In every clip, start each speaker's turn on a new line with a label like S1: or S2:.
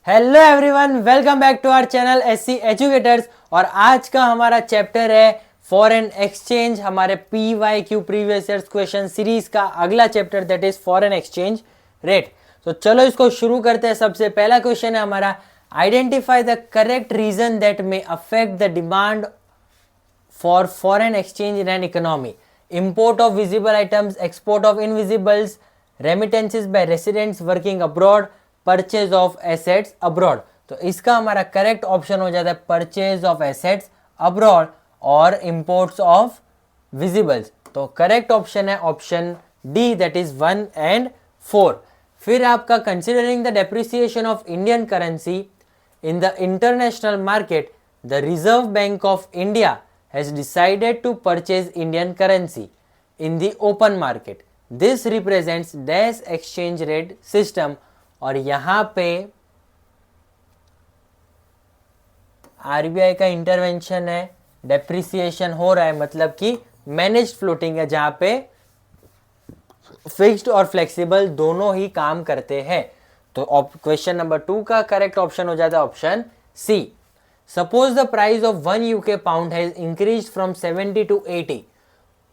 S1: Hello everyone, welcome back to our channel SC educators. और आज का हमारा चैप्टर है फॉरेन एक्सचेंज, हमारे PYQ previous years question series का अगला chapter, that is foreign exchange rate. तो चलो इसको शुरू करते हैं। सबसे पहला क्वेश्चन है हमारा, identify the correct reason that may affect the demand for foreign exchange in an economy. Import of visible items, export of invisibles, remittances by residents working abroad, purchase of assets abroad. तो इसका हमारा correct option हो जाता है purchase of assets abroad और imports of visibles. तो correct option है option D, that is 1 and 4। फिर आपका considering the depreciation of Indian currency in the international market, the Reserve Bank of India has decided to purchase Indian currency in the open market. This represents dash exchange rate system। और यहाँ पे RBI का intervention है, depreciation हो रहा है, मतलब कि मैनेज्ड फ्लोटिंग है, जहाँ पे फिक्स्ड और फ्लेक्सिबल दोनों ही काम करते हैं। तो क्वेश्चन नंबर 2 का करेक्ट ऑप्शन हो जाता है option C. Suppose the price of 1 UK pound has increased from 70 to 80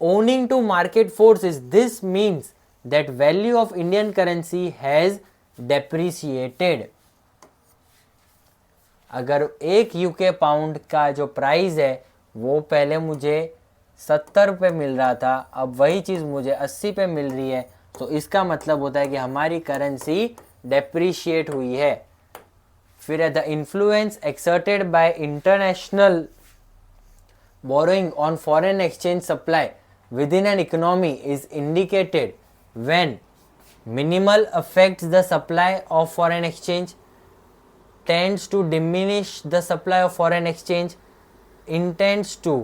S1: owing to market forces. This means that value of Indian currency has depreciated. अगर 1 UK पाउंड का जो price है वो पहले मुझे 70 रुपये मिल रहा था, अब वही चीज़ मुझे 80 पे मिल रही है, तो इसका मतलब होता है कि हमारी करेंसी डेप्रिशिएट हुई है। फिर है the influence exerted by international borrowing on foreign exchange supply within an economy is indicated when minimal affects the supply of foreign exchange, tends to diminish the supply of foreign exchange, intends to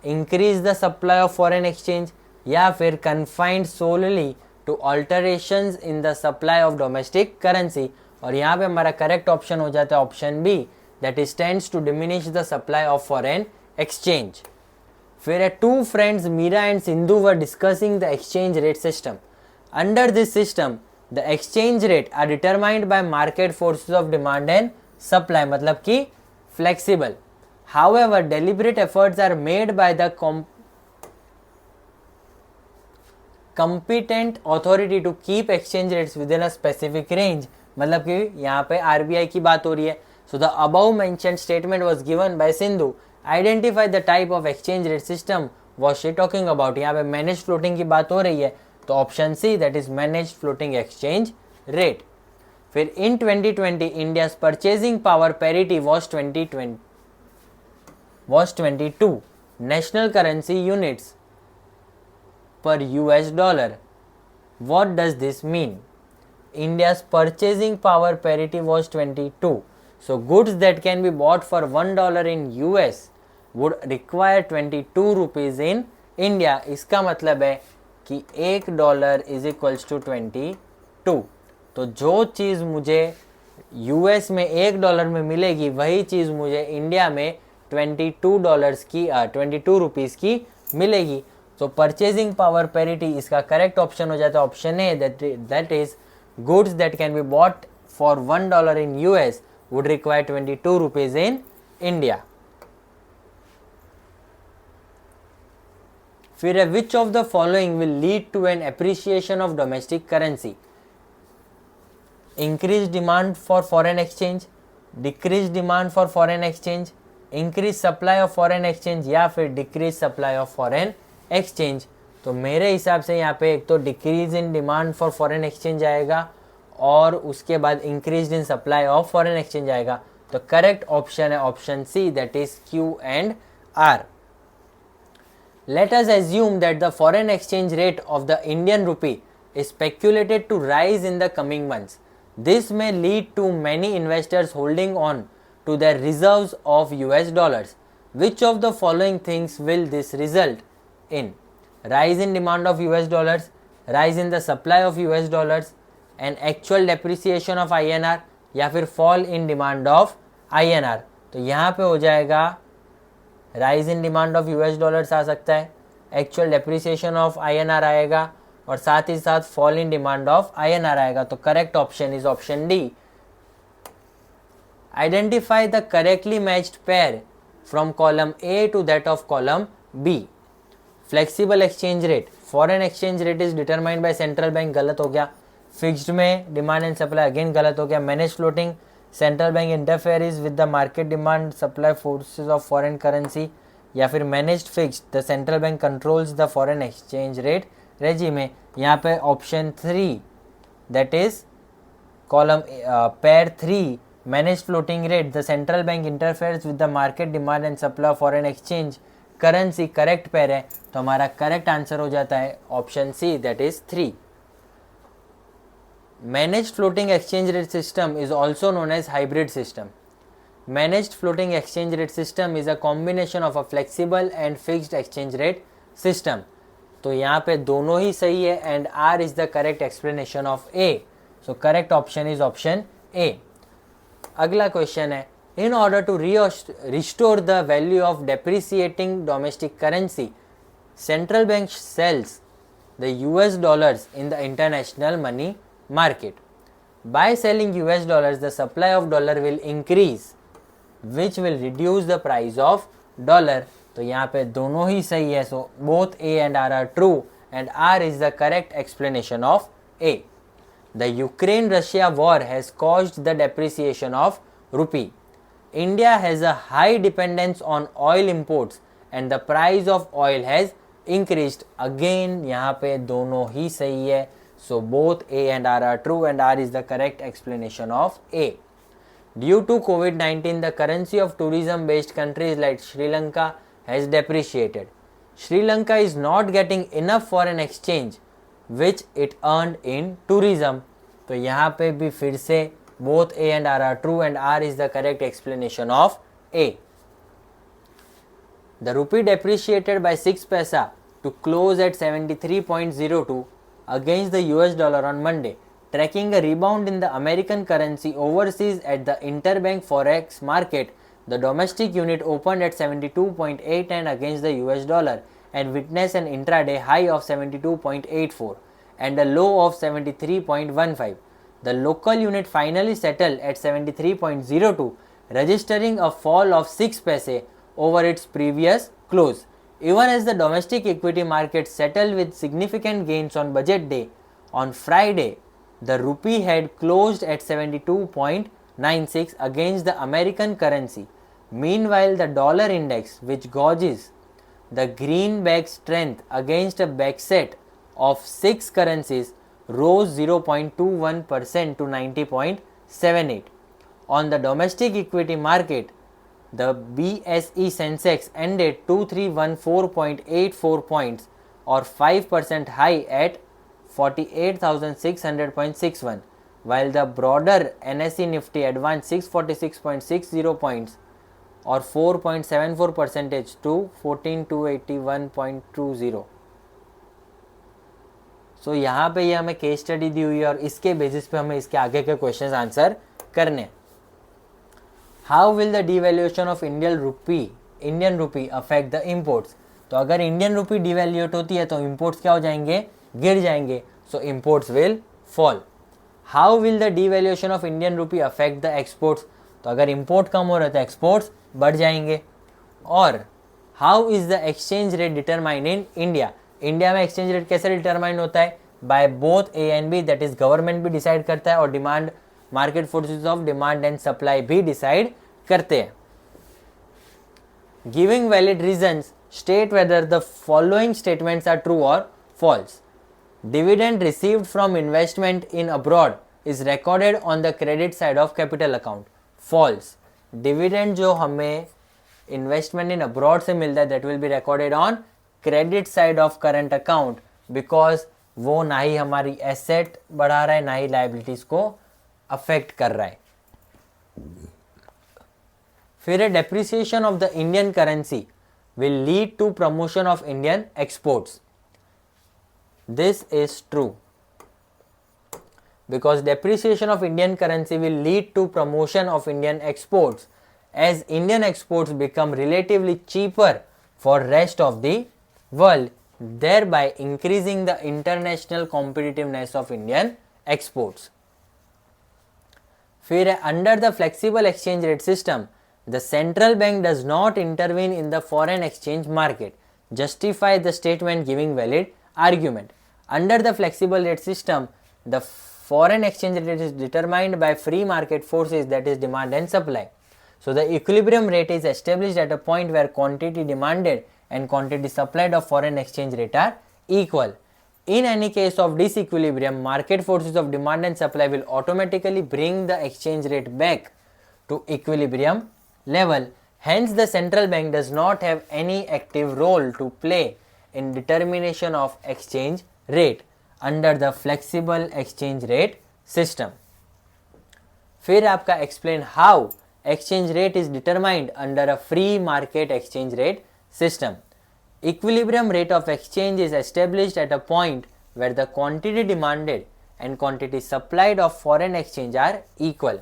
S1: increase the supply of foreign exchange, या फिर confined solely to alterations in the supply of domestic currency. और यहाँ पे हमारा correct option हो जाता है option B, that is tends to diminish the supply of foreign exchange. फिर है two friends Meera and Sindhu were discussing the exchange rate system. Under this system the exchange rate are determined by market forces of demand and supply, मतलब कि flexible. However deliberate efforts are made by the competent authority to keep exchange rates within a specific range, मतलब कि यहाँ पे RBI की बात हो रही है। So the above mentioned statement was given by Sindhu. Identify the type of exchange rate system was she talking about. यहाँ पे मैनेज फ्लोटिंग की बात हो रही है, तो option C, that is manage floating exchange rate. फिर in 2020 India's purchasing power parity was 22 national currency units per US dollar. What does this mean? India's purchasing power parity was 22. So goods that can be bought for $1 in US would require 22 rupees in India. इसका मतलब है कि $1 is equals to 22। तो जो चीज़ मुझे US में $1 में मिलेगी, वही चीज़ मुझे इंडिया में $22 की मिलेगी। तो परचेजिंग पावर पैरिटी इसका करेक्ट ऑप्शन हो जाता है option A, that is goods that can be bought for $1 in US would require 22 rupees in India. फिर which of the following will lead to an appreciation of domestic currency? Increase demand for foreign exchange, decrease demand for foreign exchange, increase supply of foreign exchange, या फिर decrease supply of foreign exchange. तो मेरे हिसाब से यहाँ पे एक तो decrease in demand for foreign exchange आएगा और उसके बाद increase in supply of foreign exchange आएगा। तो करेक्ट ऑप्शन है option C, that is Q and R. Let us assume that the foreign exchange rate of the Indian rupee is speculated to rise in the coming months. This may lead to many investors holding on to their reserves of US dollars. Which of the following things will this result in? Rise in demand of US dollars, rise in the supply of US dollars, and actual depreciation of INR, या फिर fall in demand of INR। तो यहाँ पे हो जाएगा rise in demand of US dollars आ सकता है, actual depreciation of INR आएगा, और साथ ही साथ fall in demand of INR आएगा। तो correct option is option D, Identify the correctly matched pair from column A to that of column B. Flexible exchange rate, foreign exchange rate is determined by central bank, गलत हो गया. Fixed में demand and supply, again गलत हो गया. Manage floating, central bank interferes with the market demand supply forces of foreign currency. या फिर managed fixed, the central bank controls the foreign exchange rate regime में. यहाँ पे option 3 that is column pair 3 manage floating rate, the central bank interferes with the market demand and supply of foreign exchange currency correct pair है. तो हमारा correct answer हो जाता है option C that is 3. Managed floating exchange rate system is also known as hybrid system. Managed floating exchange rate system is a combination of a flexible and fixed exchange rate system. तो यहाँ पे दोनों ही सही है and R is the correct explanation of A. So correct option is option A. अगला question है, in order to restore the value of depreciating domestic currency, central bank sells the US dollars in the international money market. By selling US dollars, the supply of dollar will increase, which will reduce the price of dollar. तो यहाँ पे दोनों ही सही है. So both A and R are true and R is the correct explanation of A. The Ukraine-Russia war has caused the depreciation of rupee. India has a high dependence on oil imports and the price of oil has increased. Again यहाँ पे दोनों ही सही है. So both A and R are true and R is the correct explanation of A. Due to COVID-19, the currency of tourism-based countries like Sri Lanka has depreciated. Sri Lanka is not getting enough foreign exchange which it earned in tourism. तो यहाँ पे भी फिर से both A and R are true and R is the correct explanation of A. The rupee depreciated by 6 paisa to close at 73.02 against the US dollar on Monday, tracking a rebound in the American currency overseas at the interbank forex market. The domestic unit opened at 72.89 against the US dollar and witnessed an intraday high of 72.84 and a low of 73.15. The local unit finally settled at 73.02, registering a fall of 6 paise over its previous close. Even as the domestic equity market settled with significant gains on budget day, on Friday, the rupee had closed at 72.96 against the American currency. Meanwhile, the dollar index, which gauges the greenback strength against a backset of 6 currencies, rose 0.21% to 90.78. On the domestic equity market, the BSE Sensex ended 2314.84 points or 5% high at 48,600.61, while the broader NSE Nifty advanced 646.60 points or 4.74% to 14,281.20. सो यहाँ पे ये हमें case study दी हुई है और इसके basis पे हमें इसके आगे के क्वेश्चंस आंसर करने. How will the devaluation of Indian rupee affect the imports. तो अगर इंडियन रूपी डिवैल्यूएट होती है तो इम्पोर्ट्स क्या हो जाएंगे, गिर जाएंगे. So imports will fall. How will the devaluation of Indian rupee affect the exports. तो अगर इम्पोर्ट कम हो रहा है तो एक्सपोर्ट्स बढ़ जाएंगे. और how is the exchange rate determine in India. India में एक्सचेंज रेट कैसे डिटरमाइन होता है, by both A and B, that is government भी डिसाइड करता है और demand market forces of demand and supply भी डिसाइड करते हैं. Giving valid reasons state whether the following statements are true और false. Dividend received from investment in abroad is recorded on the credit side of capital account. False. Dividend जो हमें investment in abroad से मिलता है that will be recorded on credit side of current account, because वो ना ही हमारी asset बढ़ा रहा है ना ही लाइबिलिटीज को अफेक्ट कर रहा है. फिर depreciation of the Indian currency will lead to promotion of Indian exports. This is true because depreciation of Indian currency will lead to promotion of Indian exports as Indian exports become relatively cheaper for rest of the world, thereby increasing the international competitiveness of Indian exports. फिर है under the flexible exchange rate system the central bank does not intervene in the foreign exchange market, justify the statement giving valid argument. Under the flexible rate system the foreign exchange rate is determined by free market forces, that is demand and supply. So the equilibrium rate is established at a point where quantity demanded and quantity supplied of foreign exchange rate are equal. In any case of disequilibrium, market forces of demand and supply will automatically bring the exchange rate back to equilibrium level. Hence the central bank does not have any active role to play in determination of exchange rate under the flexible exchange rate system. फिर आपका explain how exchange rate is determined under a free market exchange rate system. Equilibrium rate of exchange is established at a point where the quantity demanded and quantity supplied of foreign exchange are equal.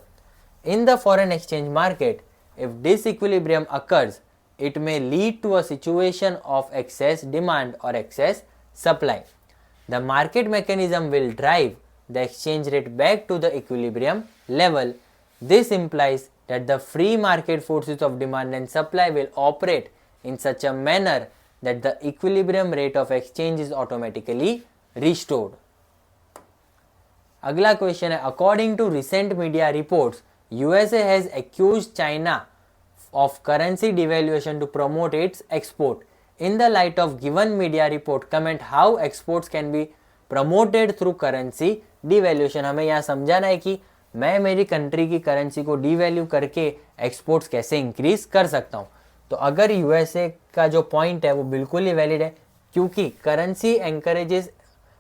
S1: In the foreign exchange market if disequilibrium occurs it may lead to a situation of excess demand or excess supply. The market mechanism will drive the exchange rate back to the equilibrium level. This implies that the free market forces of demand and supply will operate in such a manner that the equilibrium rate of exchange is automatically restored. अगला question है, according to recent media reports USA has accused China of currency devaluation to promote its export. In the light of given media report, comment how exports can be promoted through currency devaluation. हमें यहाँ समझाना है कि मैं मेरी country की currency को devalue करके एक्सपोर्ट्स कैसे इंक्रीज कर सकता हूँ. तो अगर यूएसए का जो पॉइंट है वो बिल्कुल ही वैलिड है, क्योंकि currency एंकरेजेस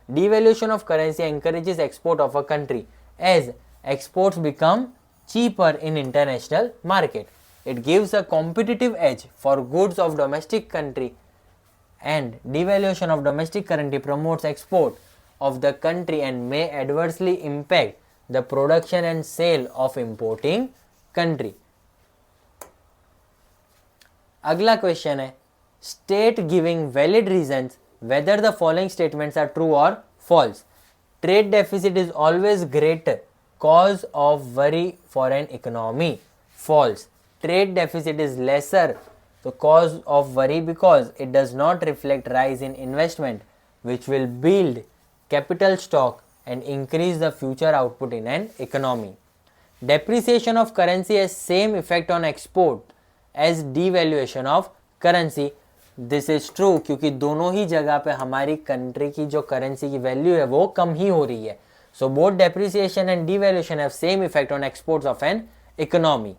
S1: devaluation of currency encourages export of a country as exports become cheaper in international market. It gives a competitive edge for goods of domestic country, and devaluation of domestic currency promotes export of the country and may adversely impact the production and sale of importing country. अगला question है, state giving valid reasons whether the following statements are true or false. Trade deficit is always great cause of worry for an economy. False. Trade deficit is lesser the cause of worry because it does not reflect rise in investment which will build capital stock and increase the future output in an economy. Depreciation of currency has same effect on export as devaluation of currency. This is true, क्योंकि दोनों ही जगह पे हमारी country की जो currency की value है वो कम ही हो रही है. So both depreciation and devaluation have same effect on exports of an economy.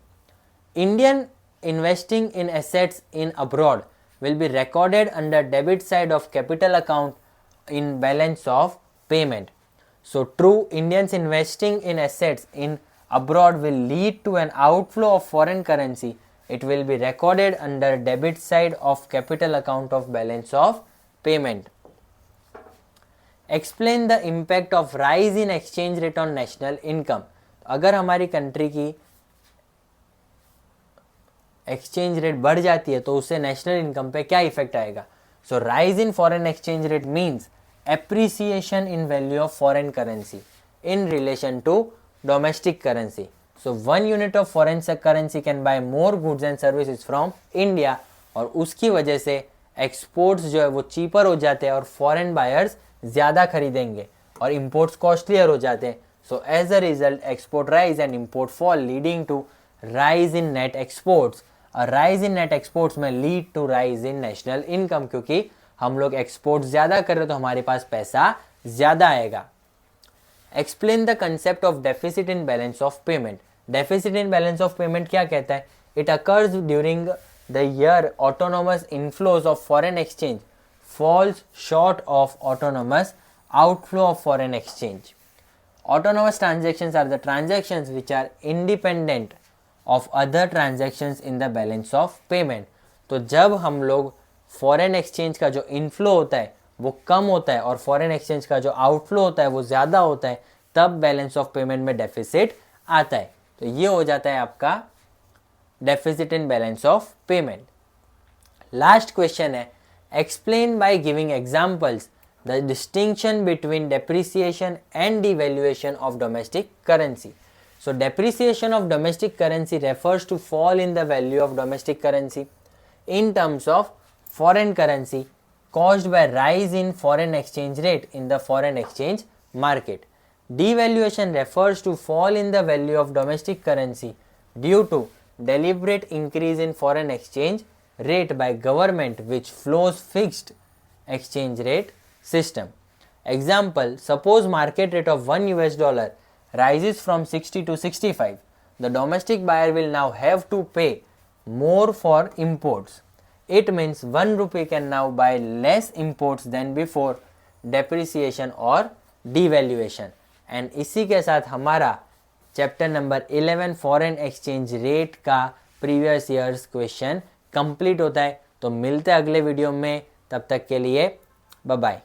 S1: Indian investing in assets in abroad will be recorded under debit side of capital account in balance of payment. So true, Indians investing in assets in abroad will lead to an outflow of foreign currency. It will be recorded under debit side of capital account of balance of payment. Explain the impact of rise in exchange rate on national income. अगर हमारी country की exchange rate बढ़ जाती है तो उससे national income पे क्या इफेक्ट आएगा. So rise in foreign exchange rate means appreciation in value of foreign currency in relation to domestic currency. So 1 unit of foreign currency can buy more goods and services from India, और उसकी वजह से exports जो है वो cheaper हो जाते हैं और फॉरेन बायर्स ज़्यादा खरीदेंगे और इम्पोर्ट्स कॉस्टलियर हो जाते हैं. So as a result export rise and import fall, leading to rise in net exports. और राइज इन नेट एक्सपोर्ट्स में lead to rise in national income, क्योंकि हम लोग एक्सपोर्ट ज़्यादा कर रहे तो हमारे पास पैसा ज़्यादा आएगा. Explain the concept of deficit in balance of payment. Deficit in balance of payment क्या कहता है? It occurs during the year autonomous inflows of foreign exchange falls short of autonomous outflow of foreign exchange. Autonomous transactions are the transactions which are independent of other transactions in the balance of payment. तो जब हम लोग foreign exchange का जो inflow होता है वो कम होता है और फॉरेन एक्सचेंज का जो आउटफ्लो होता है वो ज़्यादा होता है, तब बैलेंस ऑफ पेमेंट में डेफिसिट आता है. तो ये हो जाता है आपका deficit in balance of payment. Last question है, explain by giving examples the distinction between depreciation and devaluation of domestic currency. So depreciation of domestic currency refers to fall in the value of domestic currency in terms of foreign currency caused by rise in foreign exchange rate in the foreign exchange market. Devaluation refers to fall in the value of domestic currency due to deliberate increase in foreign exchange rate by government which flows fixed exchange rate system. Example, suppose market rate of $1 rises from 60 to 65. The domestic buyer will now have to pay more for imports. It means 1 rupee can now buy less imports than before depreciation और devaluation. And इसी के साथ हमारा chapter number 11 foreign exchange rate का previous years question complete होता है। तो मिलते हैं अगले वीडियो में, तब तक के लिए बाय बाय।